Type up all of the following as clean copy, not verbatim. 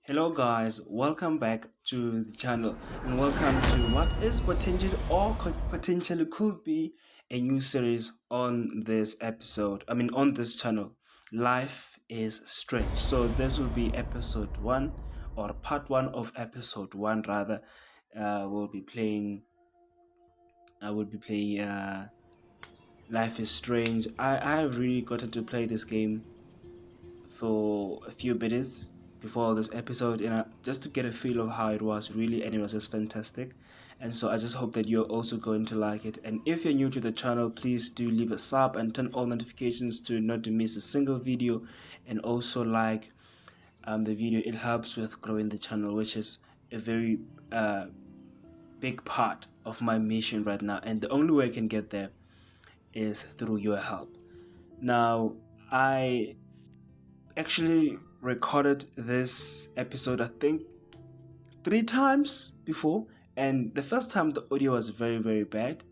Hello guys, welcome back to the channel and welcome to what is potentially or potentially could be a new series on this episode. On this channel. Life is strange. So this will be episode 1 or part 1 of episode 1 rather. We'll be playing I will be playing Life is Strange. I have really gotten to play this game for a few minutes before this episode and just to get a feel of how it was really, and it was just fantastic. And so I just hope that you're also going to like it. And if you're new to the channel, please do leave a sub and turn all notifications to not to miss a single video, and also like the video. It helps with growing the channel, which is a very big part of my mission right now, and the only way I can get there is through your help. Now, I actually recorded this episode, I think, 3 times before, and the first time the audio was very, very bad.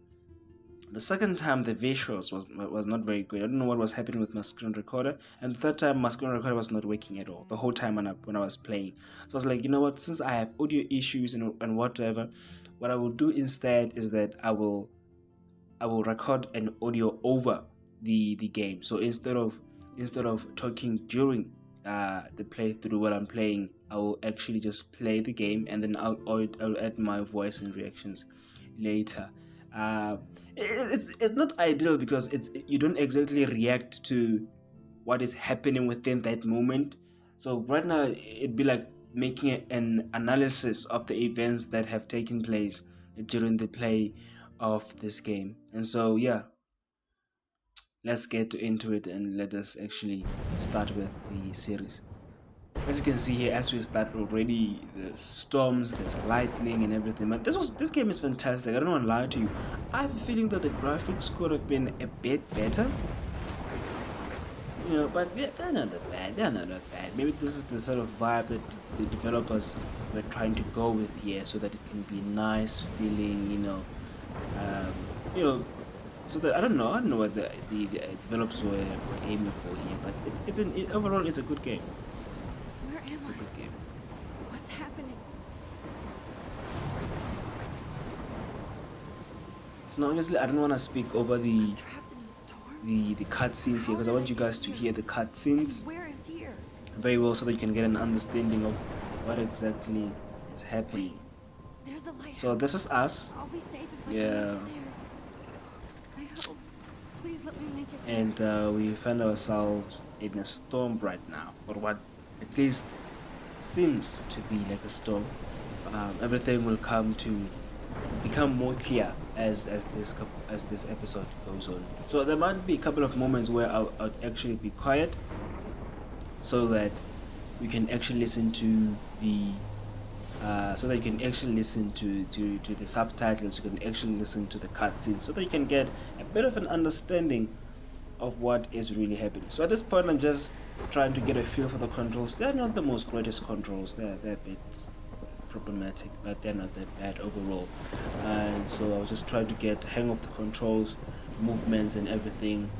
The second time the visuals was not very good. I don't know what was happening with my screen recorder. And the third time my screen recorder was not working at all the whole time when I was playing. So I was like, you know what? Since I have audio issues and whatever, what I will do instead is that I will record an audio over the game. So instead of talking during the playthrough while I'm playing, I will actually just play the game, and then I'll add my voice and reactions later. Uh, it's not ideal because you don't exactly react to what is happening within that moment. So right now it'd be like making an analysis of the events that have taken place during the play of this game. And so yeah, let's get into it and let us actually start with the series. As you can see here, as we start already, there's storms, there's lightning and everything. But this game is fantastic. I don't want to lie to you. I have a feeling that the graphics could have been a bit better. But they're not that bad. They're not that bad. Maybe this is the sort of vibe that the developers were trying to go with here, so that it can be nice feeling. Um, you know, so that I don't know what the developers were aiming for here, but overall it's a good game. Where am It's a I? good game. What's happening? So now, obviously, I don't want to speak over the Trapped in a storm? the cutscenes here because I want you guys to hear the cutscenes Where is here? very well, so that you can get an understanding of what exactly is Wait, happening. there's the lighthouse. So this is us, I'll be safe if I yeah, can make it there. I hope. Please let me make it there. and we find ourselves in a storm right now, or what at least seems to be like a storm. Everything will come to become more clear as this episode goes on. So there might be a couple of moments where I'll actually be quiet, so that you can actually listen to the so that you can actually listen to the subtitles. You can actually listen to the cutscenes, so that you can get a bit of an understanding of what is really happening. So at this point, I'm just trying to get a feel for the controls. They're not the most greatest controls. They're a bit problematic, but they're not that bad overall. And so I was just trying to get the hang of the controls, movements, and everything.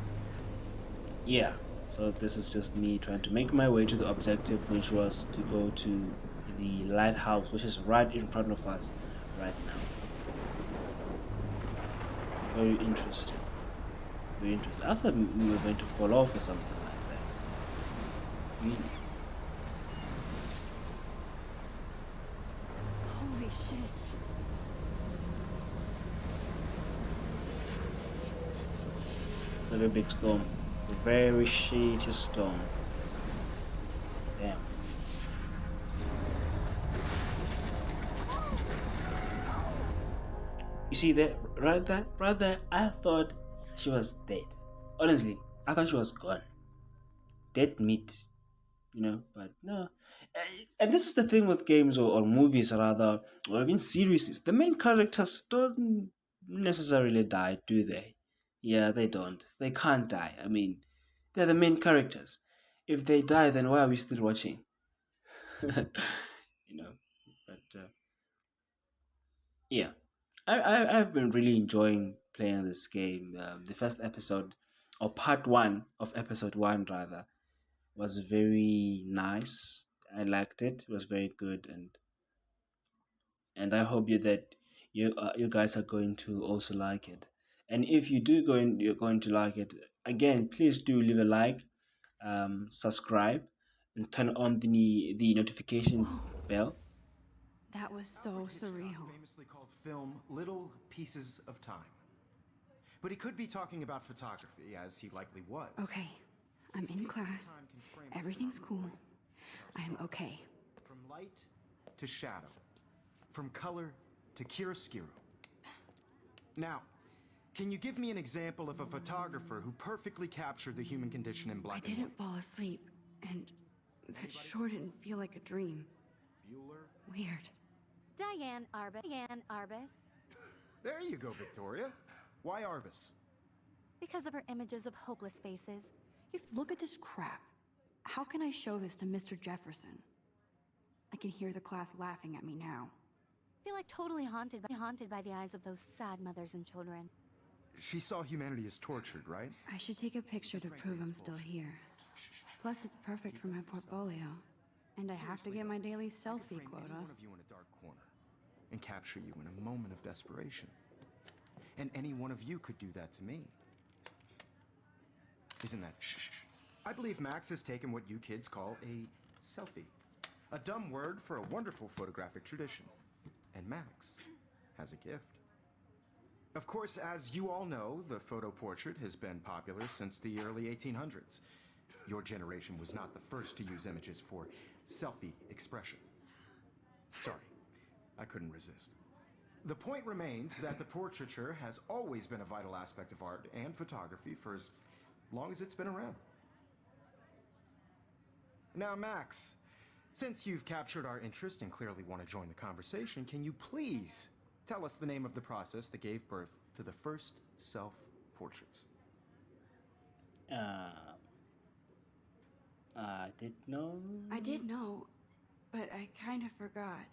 Yeah. So this is just me trying to make my way to the objective, which was to go to the lighthouse, which is right in front of us right now. Very interesting. Very interesting. I thought we were going to fall off or something like that. Really? Holy shit. It's a very big storm. It's a very shitty storm. Damn. You see that right there, I thought she was dead. Honestly, I thought she was gone. Dead meat. But no. And this is the thing with games, or movies rather, or even series. The main characters don't necessarily die, do they? Yeah, they don't. They can't die. They're the main characters. If they die, then why are we still watching? you know. But yeah, I've been really enjoying playing this game. The first episode, or part 1 of episode 1 rather, was very nice. I liked it. It was very good, and I hope you guys are going to also like it. And if you do you're going to like it again. Please do leave a like, subscribe, and turn on the notification Whoa, bell. that was so Alfred Hitchcock surreal. famously called film little pieces of time. But he could be talking about photography, as he likely was. Okay, I'm These in pieces of class. time can frame us in Everything's our cool. moment, our I'm soul. okay. From light to shadow, from color to chiaroscuro. Now, can you give me an example of a photographer who perfectly captured the human condition in I black and didn't white? fall asleep, and that sure didn't feel like a dream. Bueller? Weird. Diane Arbus. Diane Arbus. There you go, Victoria. Why Arbus? Because of her images of hopeless faces. Look at this crap. How can I show this to Mr. Jefferson? I can hear the class laughing at me now. Feel like totally haunted by the eyes of those sad mothers and children. She saw humanity as tortured, right? I should take a picture to prove I'm still here. Plus, it's perfect for my portfolio. And I have to Seriously, get my though, daily I could selfie frame quota. any one of you in a dark corner and capture you in a moment of desperation. And any one of you could do that to me. Isn't that shh? I believe Max has taken what you kids call a selfie. A dumb word for a wonderful photographic tradition. And Max has a gift. Of course, as you all know, the photo portrait has been popular since the early 1800s. Your generation was not the first to use images for selfie expression. Sorry, I couldn't resist. The point remains that the portraiture has always been a vital aspect of art and photography for as long as it's been around. Now, Max, since you've captured our interest and clearly want to join the conversation, can you please tell us the name of the process that gave birth to the first self-portraits? I did know. I did know, but I kind of forgot.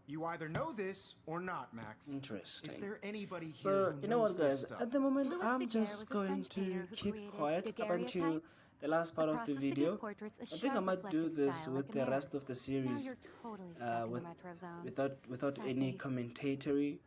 You either know this or not, Max. Interesting. Is there anybody here So who you know knows what, this guys? stuff? At the moment, Louis I'm Daguerre was just a going French to painter who keep created quiet up until daguerreotypes, the last part a of the process to give video. portraits a I think I sharp, might do reflective this style with like a the mirror. rest of the Now series, you're totally stuck with in the retro zone. without Sad any face. commentary.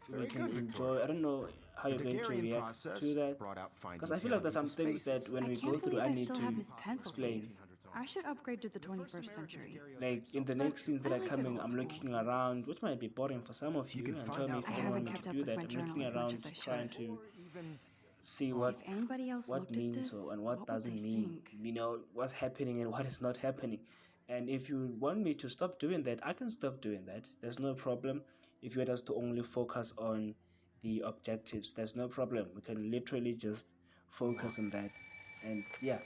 We Very can good, enjoy. Victoria. I don't know how The you're going to Daguerrean react process to that, brought out fine because I feel detail like there's in some things people's that faces. when I we can't go through, believe I I need still have to his pencil explain. case. I should upgrade to the The first 21st American century. daguerreotype Like in the self-portrait next scenes that I are like it coming, old I'm school. looking around, which might be boring for some of You you, can and find tell me out if I you all don't want haven't me about kept to up do with that. my I'm journal looking as much around, as I trying should. to or even see If anybody else what looked at means this, and what what would they doesn't mean, think? what's happening and what is not happening. And if you want me to stop doing that, I can stop doing that. There's no problem. If you want us to only focus on the objectives, there's no problem. We can literally just focus on that. And yeah.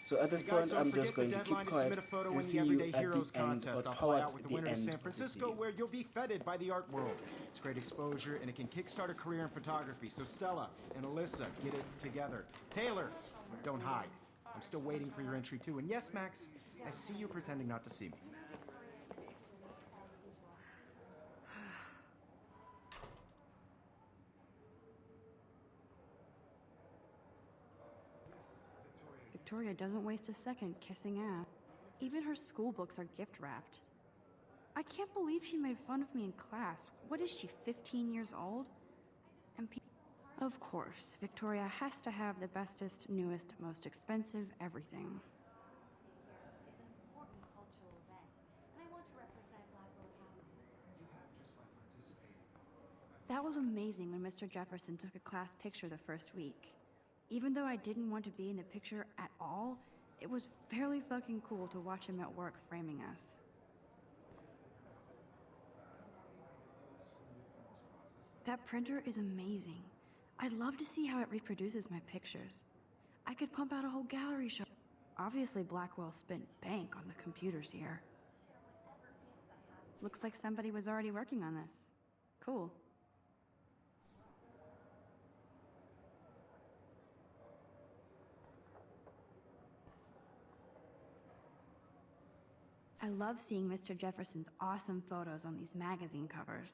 So at this Hey guys, point, don't I'm just forget the going to keep deadline to quiet submit a photo and in see the you Everyday at the Heroes end or contest. I'll fly towards out with the the winner to end San of this Francisco, video. where you'll be feted by the art world. It's great exposure, and it can kickstart a career in photography. So Stella and Alyssa, get it together. Taylor, don't hide. I'm still waiting for your entry too. And yes, Max, I see you pretending not to see me. Victoria doesn't waste a second kissing ass. Even her school books are gift wrapped. I can't believe she made fun of me in class. What is she, 15 years old? And of course, Victoria has to have the bestest, newest, most expensive everything. Is an important cultural event, and I want to represent Blackwell Academy. That was amazing when Mr. Jefferson took a class picture the first week. Even though I didn't want to be in the picture at all, it was fairly fucking cool to watch him at work framing us. That printer is amazing. I'd love to see how it reproduces my pictures. I could pump out a whole gallery show. Obviously, Blackwell spent bank on the computers here. Looks like somebody was already working on this. Cool. I love seeing Mr. Jefferson's awesome photos on these magazine covers.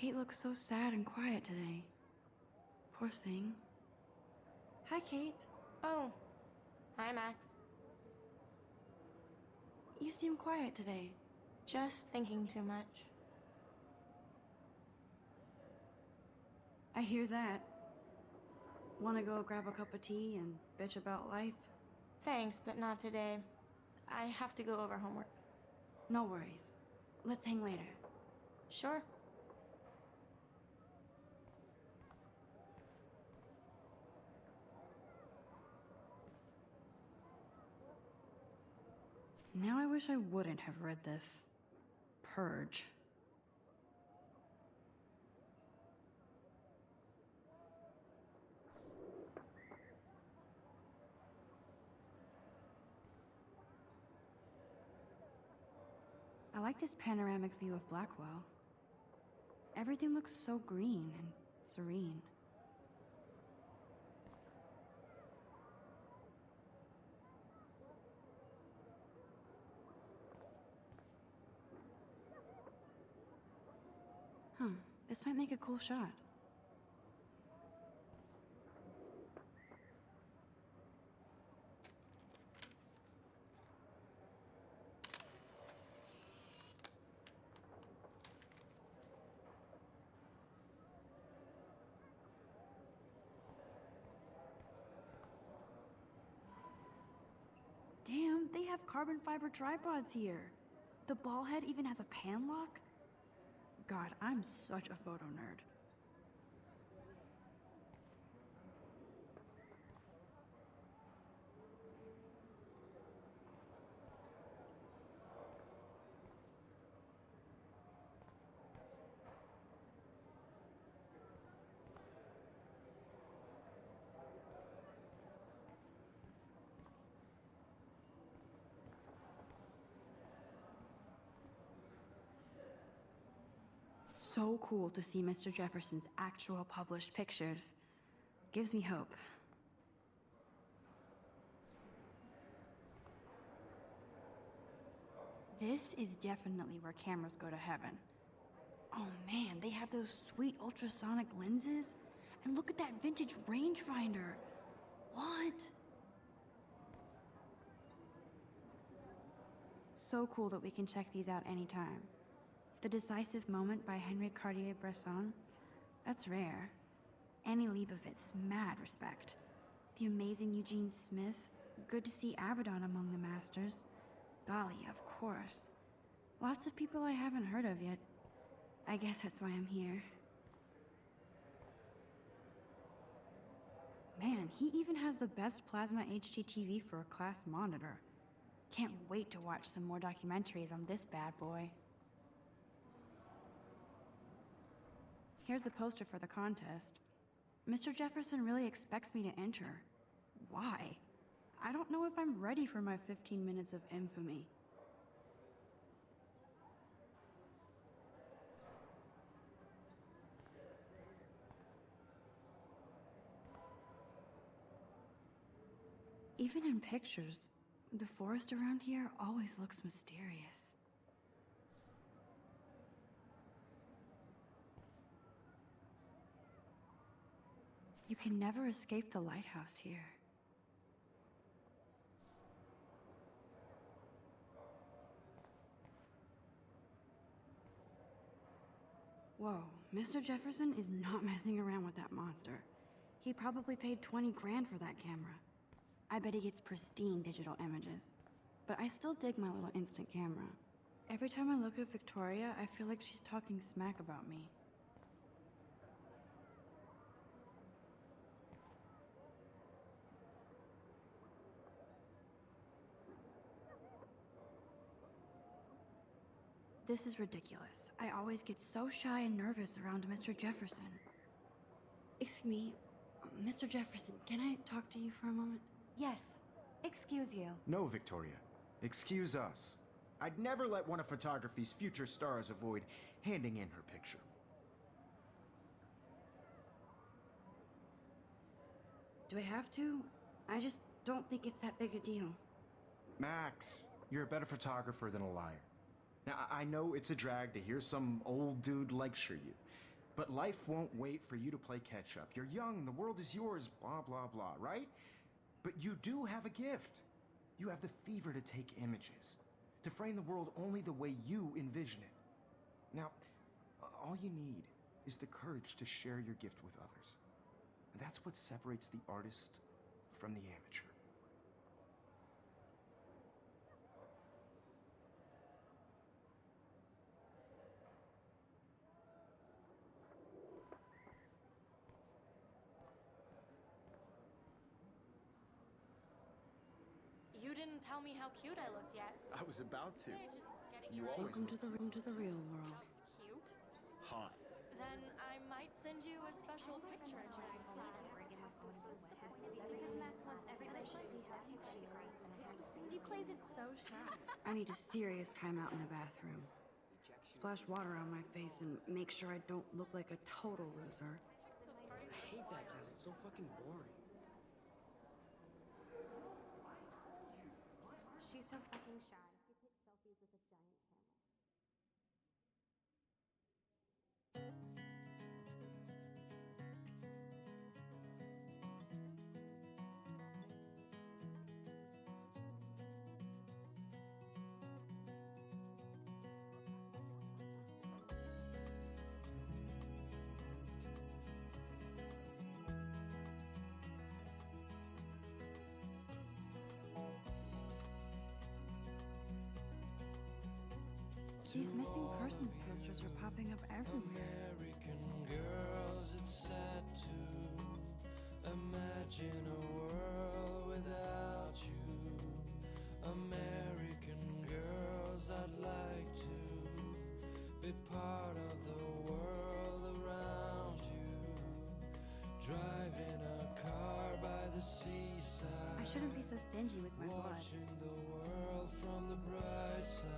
Kate looks so sad and quiet today. Poor thing. Hi, Kate. Oh. Hi, Max. You seem quiet today. Just thinking too much. I hear that. Want to go grab a cup of tea and bitch about life? Thanks, but not today. I have to go over homework. No worries. Let's hang later. Sure. Now I wish I wouldn't have read this. Purge. I like this panoramic view of Blackwell. Everything looks so green and serene. This might make a cool shot. Damn, they have carbon fiber tripods here. The ball head even has a pan lock? God, I'm such a photo nerd. So cool to see Mr. Jefferson's actual published pictures. Gives me hope. This is definitely where cameras go to heaven. Oh man, they have those sweet ultrasonic lenses. And look at that vintage rangefinder. What? So cool that we can check these out anytime. The Decisive Moment by Henry Cartier-Bresson, that's rare. Annie Leibovitz, mad respect. The amazing Eugene Smith, good to see Avedon among the masters. Dali, of course. Lots of people I haven't heard of yet. I guess that's why I'm here. Man, he even has the best plasma HDTV for a class monitor. Can't wait to watch some more documentaries on this bad boy. Here's the poster for the contest. Mr. Jefferson really expects me to enter. Why? I don't know if I'm ready for my 15 minutes of infamy. Even in pictures, the forest around here always looks mysterious. You can never escape the lighthouse here. Whoa, Mr. Jefferson is not messing around with that monster. He probably paid 20 grand for that camera. I bet he gets pristine digital images. But I still dig my little instant camera. Every time I look at Victoria, I feel like she's talking smack about me. This is ridiculous. I always get so shy and nervous around Mr. Jefferson. Excuse me, Mr. Jefferson, can I talk to you for a moment? Yes. Excuse you. No, Victoria. Excuse us. I'd never let one of photography's future stars avoid handing in her picture. Do I have to? I just don't think it's that big a deal. Max, you're a better photographer than a liar. Now, I know it's a drag to hear some old dude lecture you, But life won't wait for you to play catch up. You're young, the world is yours, blah, blah, blah, right? But you do have a gift. You have the fever to take images, to frame the world only the way you envision it. Now, all you need is the courage to share your gift with others. And that's what separates the artist from the amateur. You didn't tell me how cute I looked yet. I was about to. Just getting You ready. always Welcome to the real world. Just cute. hot. Then I might send you a special picture of Jack. Because Max wants everybody to see how cute she is. He plays it so shy. I need a serious timeout in the bathroom. Splash water on my face and make sure I don't look like a total loser. I hate that class. It's so fucking boring. She's so fucking shy. She takes selfies with a giant camera. These missing persons posters are popping up everywhere. American girls, it's sad to imagine a world without you. American girls, I'd like to be part of the world around you. Driving a car by the seaside. I shouldn't be so stingy with my blood. Watching the world from the bright side.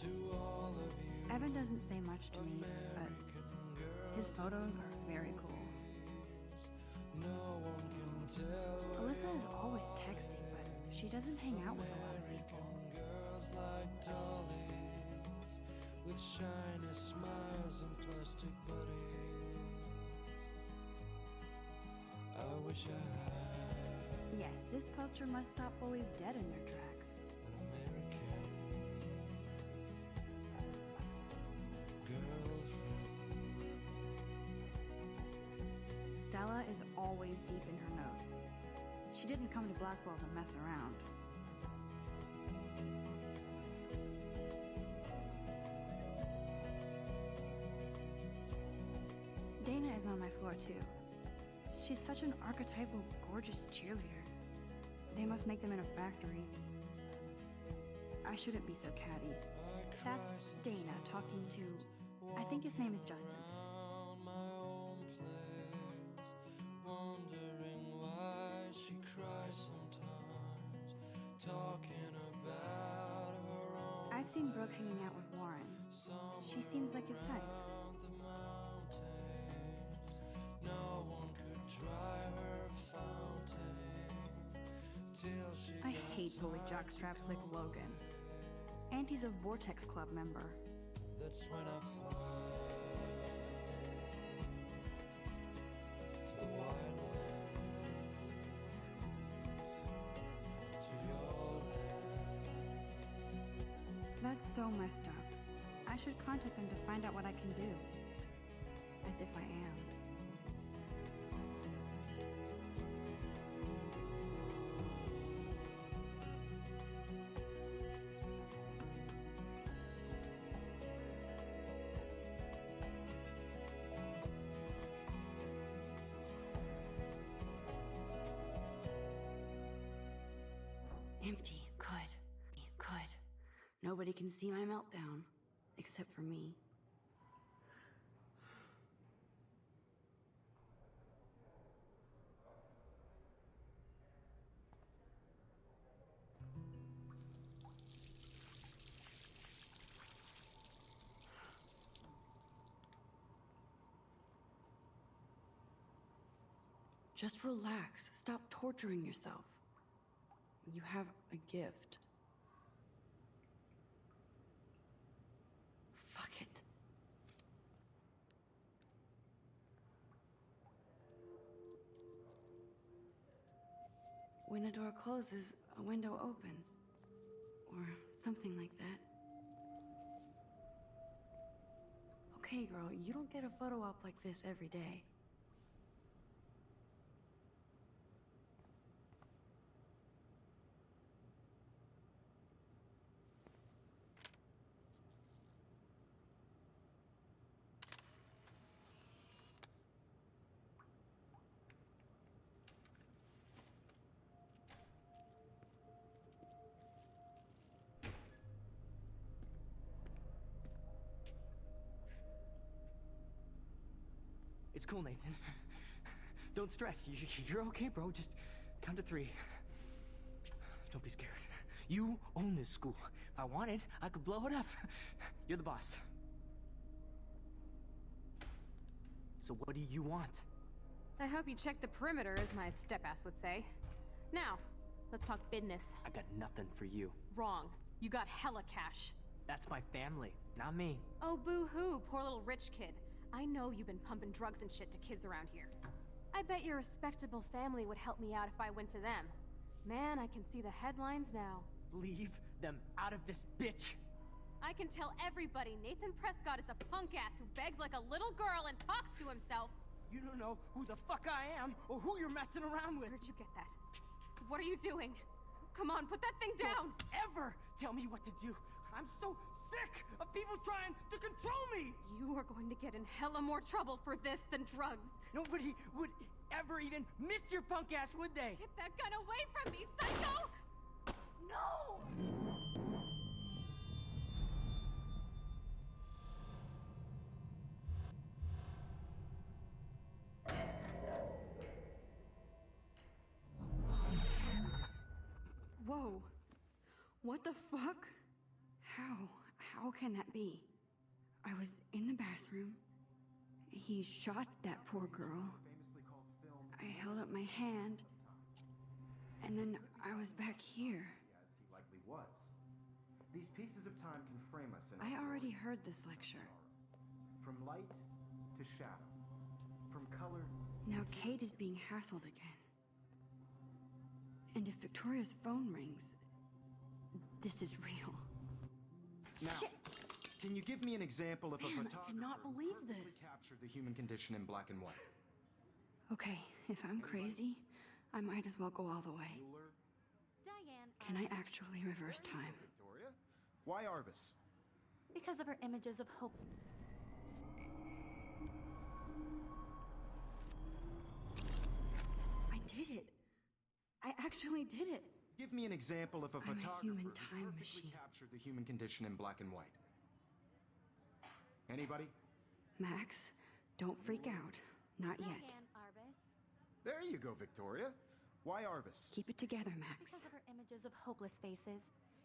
To all of you, Evan doesn't say much to me, but his photos are very cool. no one can tell Alyssa is always texting, but she doesn't hang out with a lot of people. girls like dollies with shiny smiles and plastic bodies. I wish I had Yes, this poster must stop bullies dead in their tracks. an American girlfriend. Stella is always deep in her notes. She didn't come to Blackwell to mess around. Dana is on my floor too. She's such an archetypal, gorgeous cheerleader. They must make them in a factory. I shouldn't be so catty. That's Dana talking to... I think his name is Justin. Around my own place, wondering why she cries sometimes, talking about her own. I've seen Brooke hanging out with Warren. She seems like his type. Around the mountains, no one could dry her fountain till she I got hate bully jockstraps like Logan. And he's a Vortex Club member. That's when I fly to the wild land, to your land. That's so messed up. I should contact them to find out what I can do. As if I am. Empty. Good. Good. Nobody can see my meltdown. Except for me. Just relax. Stop torturing yourself. You have a gift. Fuck it. When a door closes, a window opens. Or something like that. Okay, girl, you don't get a photo op like this every day. It's cool, Nathan. Don't stress. You're okay, bro. Just count to 3. Don't be scared. You own this school. If I wanted, I could blow it up. You're the boss. So what do you want? I hope you checked the perimeter, as my step-ass would say. Now, let's talk business. I got nothing for you. Wrong. You got hella cash. That's my family, not me. Oh, boo-hoo, poor little rich kid. I know you've been pumping drugs and shit to kids around here. I bet your respectable family would help me out if I went to them. Man, I can see the headlines now. Leave them out of this bitch! I can tell everybody Nathan Prescott is a punk ass who begs like a little girl and talks to himself. You don't know who the fuck I am or who you're messing around with. Where'd you get that? What are you doing? Come on, put that thing down! Don't ever tell me what to do! I'm so sick of people trying to control me! You are going to get in hella more trouble for this than drugs. Nobody would ever even miss your punk ass, would they? Get that gun away from me, psycho! No! Whoa. What the fuck? How can that be? I was in the bathroom. He shot that poor girl. I held up my hand. And then I was back here. As he likely was. These pieces of time can frame us in I already heard this lecture. from light to shadow, from color. Now Kate is being hassled again. And if Victoria's phone rings, this is real. Now, Shit! can you give me an example of a Man, I photographer cannot believe who perfectly this. captured the human condition in black and white? Okay, if I'm crazy, I might as well go all the way. Bueller? Diane. Can I actually reverse There you go, time? Victoria. Why Arbus? Because of her images of hope. I did it. I actually did it. Give me an example of a I'm a photographer human who time perfectly machine. captured the human condition in black and white. Anybody? Max, don't freak out. Not yet. Diane Arbus. There you go, Victoria. Why Arbus? Keep it together, Max. Because of her images of hopeless faces.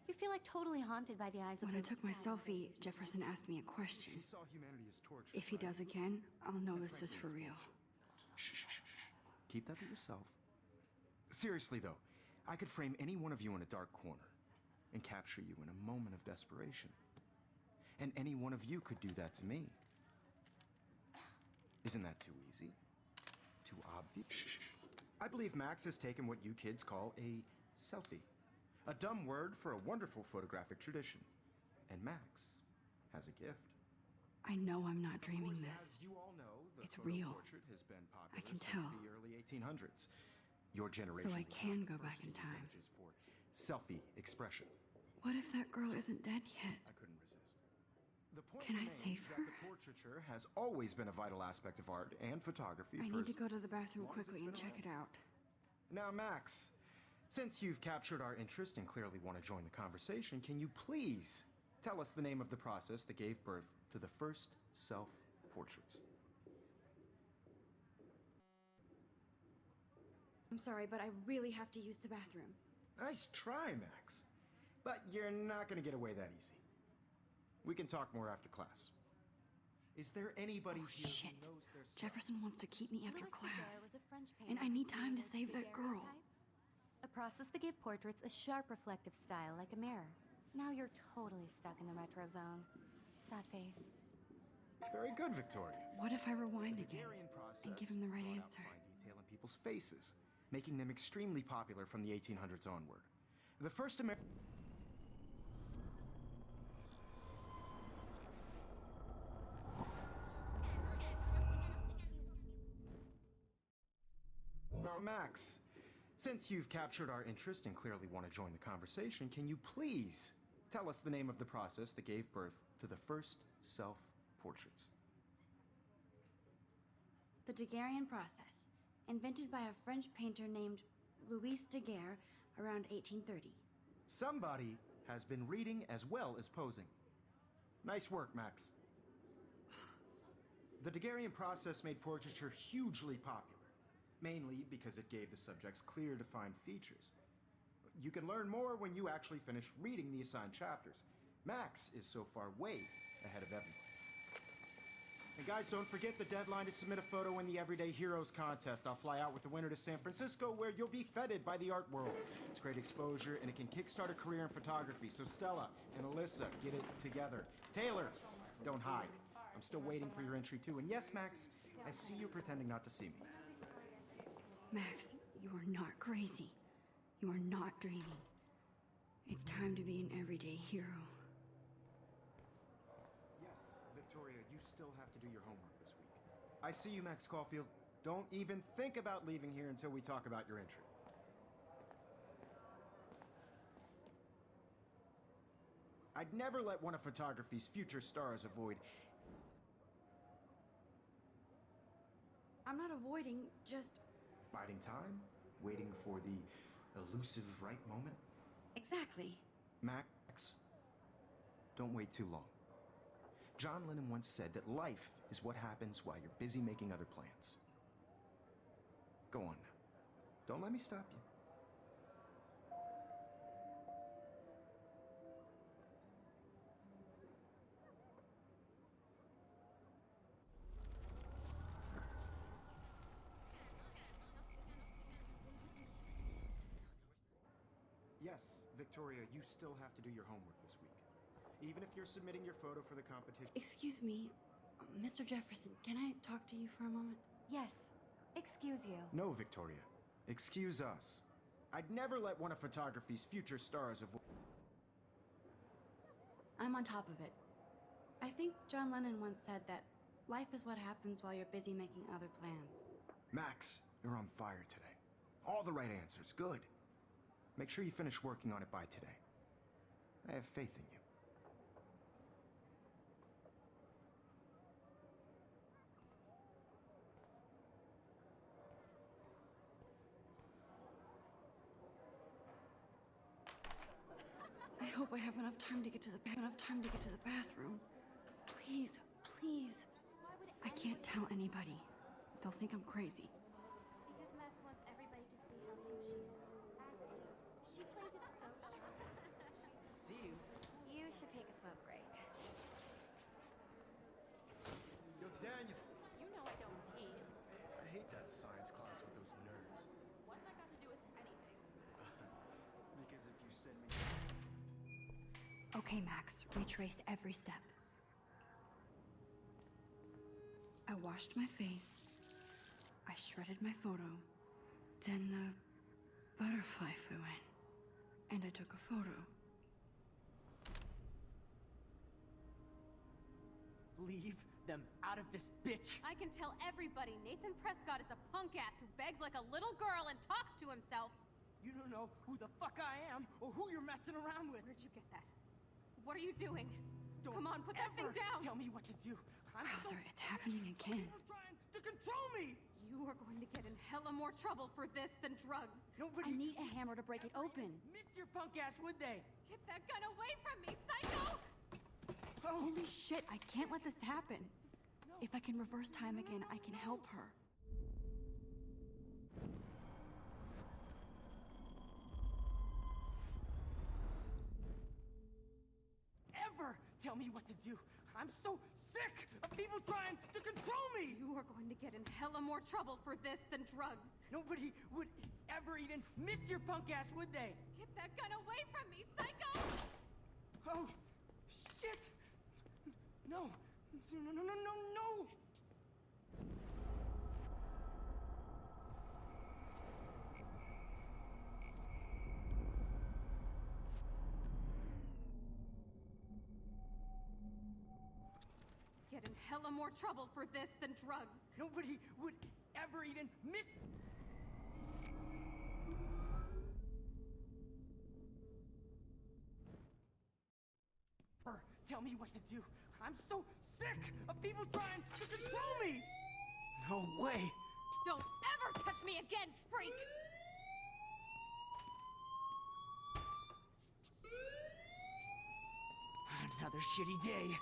You feel like totally haunted by the eyes of When I those took my sad selfie, faces. Jefferson asked me a question. She saw humanity as torture. If he right? does again, I'll know this is for real. Shh, shh, shh, shh. Keep that to yourself. Seriously, though, I could frame any one of you in a dark corner and capture you in a moment of desperation. And any one of you could do that to me. Isn't that too easy? Too obvious? Shh, shh, shh. I believe Max has taken what you kids call a selfie. A dumb word for a wonderful photographic tradition. And Max has a gift. I know I'm not Of dreaming course, this. As you all know, the It's photo real. portrait has been popular I can since tell. the early 1800s. Your generation. So I was can one of go the back first in to use time. images for selfie expression. What if that girl isn't dead yet? I couldn't resist. The point Can I remains save that her? the portraiture has always been a vital aspect of art and photography. I for need to as go to the bathroom long as quickly it's and been check it around. out. Now, Max, since you've captured our interest and clearly want to join the conversation, can you please tell us the name of the process that gave birth to the first self-portraits? I'm sorry, but I really have to use the bathroom. Nice try, Max. But you're not going to get away that easy. We can talk more after class. Is there anybody Oh, here shit. who knows their stuff? Jefferson wants to keep me after Louis Daguerre class. was a French And painter I need who time to created save that daguerreotypes. girl. A process that gave portraits a sharp reflective style like a mirror. Now you're totally stuck in the retro zone. Sad face. Very good, Victoria. What if I rewind again Daguerrean process and give him the right brought out answer? fine detail in people's faces, making them extremely popular from the 1800s onward. The first American... Now, Max, since you've captured our interest and clearly want to join the conversation, can you please tell us the name of the process that gave birth to the first self-portraits? The Daguerrean process, invented by a French painter named Louis Daguerre around 1830. Somebody has been reading as well as posing. Nice work, Max. The Daguerrean process made portraiture hugely popular, mainly because it gave the subjects clear, defined features. You can learn more when you actually finish reading the assigned chapters. Max is so far way ahead of everyone. And guys, don't forget the deadline to submit a photo in the Everyday Heroes contest. I'll fly out with the winner to San Francisco, where you'll be feted by the art world. It's great exposure, and it can kickstart a career in photography. So Stella and Alyssa, get it together. Taylor, don't hide. I'm still waiting for your entry too. And yes, Max, I see you pretending not to see me. Max, you are not crazy. You are not dreaming. It's time to be an everyday hero. Yes, Victoria, you still have to do your homework this week. I see you, Max Caulfield. Don't even think about leaving here until we talk about your entry. I'd never let one of photography's future stars avoid... I'm not avoiding, just... biding time, waiting for the elusive right moment. Exactly. Max, don't wait too long. John Lennon once said that life is what happens while you're busy making other plans. Go on now. Don't let me stop you. Yes, Victoria, you still have to do your homework this week. Even if you're submitting your photo for the competition. Excuse me, Mr. Jefferson, can I talk to you for a moment? Yes. Excuse you. No, Victoria. Excuse us. I'd never let one of photography's future stars avoid... I'm on top of it. I think John Lennon once said that life is what happens while you're busy making other plans. Max, you're on fire today. All the right answers. Good. Make sure you finish working on it by today. I have faith in you. I hope I have enough time to get to the bathroom. Please, please. I can't tell anybody. They'll think I'm crazy. Because Max wants everybody to see how cute she is. As if. She plays it so sharp. See you. You should take a smoke break. Yo, Daniel. You know I don't tease. I hate that science class with those nerds. What's that got to do with anything? Because if you send me... Okay, Max, retrace every step. I washed my face. I shredded my photo. Then the butterfly flew in. And I took a photo. Leave them out of this bitch. I can tell everybody Nathan Prescott is a punk ass who begs like a little girl and talks to himself. You don't know who the fuck I am or who you're messing around with. Where'd you get that? What are you doing? Don't Come on, put that thing ever down! Tell me what to do. I'm so Bowser, it's happening again. You're trying to control me. You are going to get in hella more trouble for this than drugs. Nobody I need a hammer to break it open. missed your punk ass, would they? Get that gun away from me, psycho! Holy shit, I can't let this happen. If I can reverse time again, I can help her. Ever tell me what to do. I'm so sick of people trying to control me! You are going to get in hella more trouble for this than drugs. Nobody would ever even miss your punk ass, would they? Get that gun away from me, psycho! Oh, shit! No. No. Get in hella more trouble for this than drugs. Nobody would ever even miss... Tell me what to do. I'm so sick of people trying to control me! No way! Don't ever touch me again, freak! Another shitty day.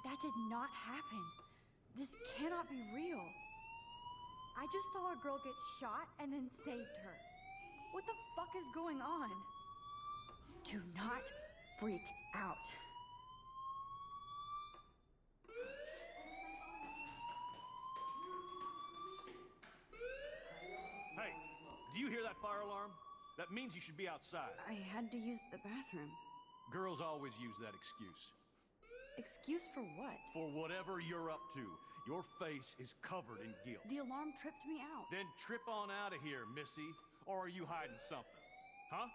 That did not happen. This cannot be real. I just saw a girl get shot and then saved her. What the fuck is going on? Do not freak out. Hey, do you hear that fire alarm? That means you should be outside. I had to use the bathroom. Girls always use that excuse. Excuse for what? For whatever you're up to, your face is covered in guilt. The alarm tripped me out. Then trip on out of here, Missy. Or are you hiding something? Huh?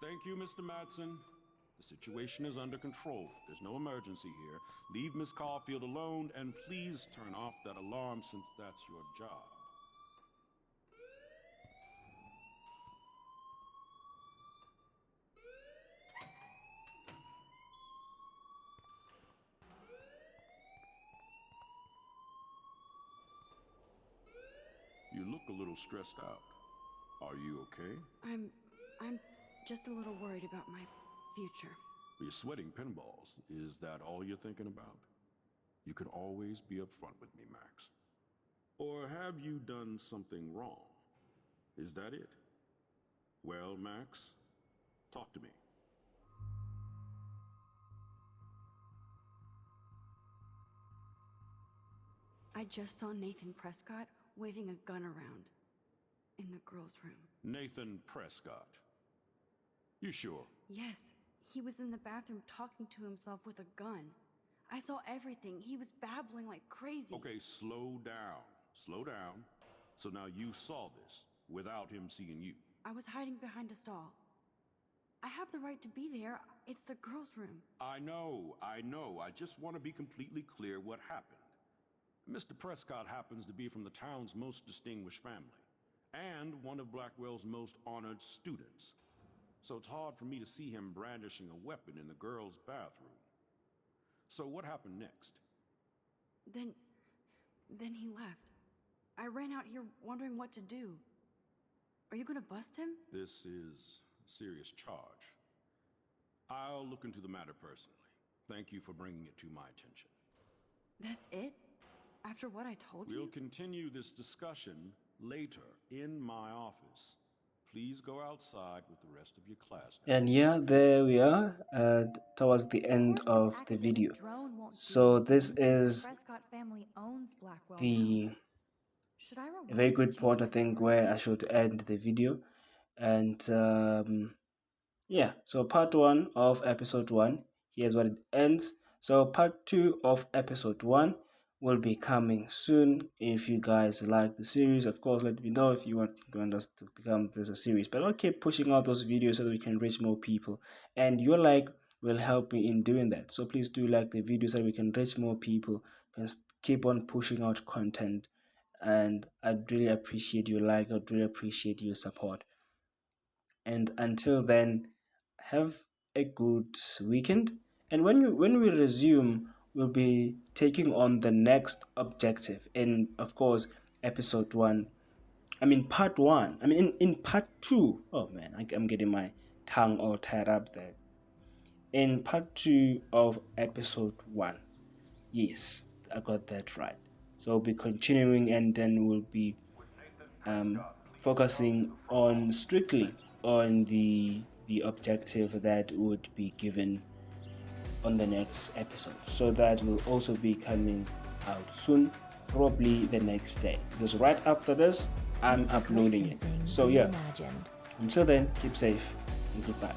Thank you, Mr. Madsen. The situation is under control. There's no emergency here. Leave Miss Caulfield alone, and please turn off that alarm since that's your job. You look a little stressed out. Are you okay? I'm just a little worried about my future. You're sweating pinballs. Is that all you're thinking about? You can always be upfront with me, Max. Or have you done something wrong? Is that it? Well, Max, talk to me. I just saw Nathan Prescott waving a gun around in the girls' room. Nathan Prescott. You sure? Yes, he was in the bathroom talking to himself with a gun. I saw everything. He was babbling like crazy. Okay, slow down. Slow down. So now you saw this without him seeing you. I was hiding behind a stall. I have the right to be there. It's the girls' room. I know. I just want to be completely clear what happened. Mr. Prescott happens to be from the town's most distinguished family, and one of Blackwell's most honored students. So it's hard for me to see him brandishing a weapon in the girls' bathroom. So what happened next? Then he left. I ran out here wondering what to do. Are you gonna bust him? This is a serious charge. I'll look into the matter personally. Thank you for bringing it to my attention. That's it? After what I told you? We'll continue this discussion later in my office. Please go outside with the rest of your class. And yeah, there we are towards the end of the video. So this is the a very good point, I think, where I should end the video. And yeah, so part 1 of episode 1, here's what it ends. So part 2 of episode 1 will be coming soon. If you guys like the series, of course, let me know if you want us to become this a series. But I'll keep pushing out those videos so that we can reach more people, and your like will help me in doing that. So please do like the video so that we can reach more people and keep on pushing out content. And I'd really appreciate your like. I'd really appreciate your support. And until then, have a good weekend. And when we resume, we'll be taking on the next objective in, of course, episode 1. I mean, part 1. I mean, in part 2. Oh man, I'm getting my tongue all tied up there. In part 2 of episode 1. Yes, I got that right. So we'll be continuing, and then we'll be focusing on strictly on the the objective that would be given on the next episode. So that will also be coming out soon, probably the next day, because right after this I'm uploading it. So yeah, until then, keep safe and goodbye.